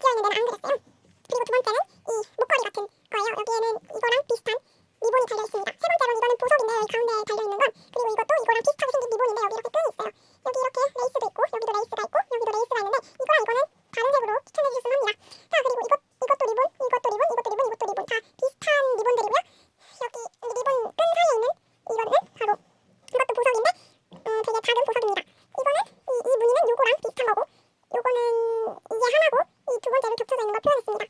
비어있는 데는 안 그랬어요. 그리고 두 번째는 이 목걸이 같은 거예요. 여기에는 이거랑 비슷한 리본이 달려 있습니다. 세 번째로는 이거는 보석인데요. 이 가운데에 달려 있는 건. 그리고 이것도 이거랑 비슷하게 생긴 리본인데 여기 이렇게 끈이 있어요. 여기 이렇게 레이스도 있고 여기도 레이스가 있고 여기도 레이스가 있는데 이거랑 이거는 다른 색으로 추천해 주셨으면 합니다. 자, 그리고 이것도 리본, 이것도 리본, 이것도 리본, 이것도 리본. 다 비슷한 리본들이고요. 여기 리본 끈 사이에 있는 이거는 바로 이것도 보석인데 되게 작은 보석입니다. 이거는 이 무늬는 요거랑 비슷한 거고 요거는 이게 하나고 이 두 번째로 겹쳐져 있는 걸 표현했습니다.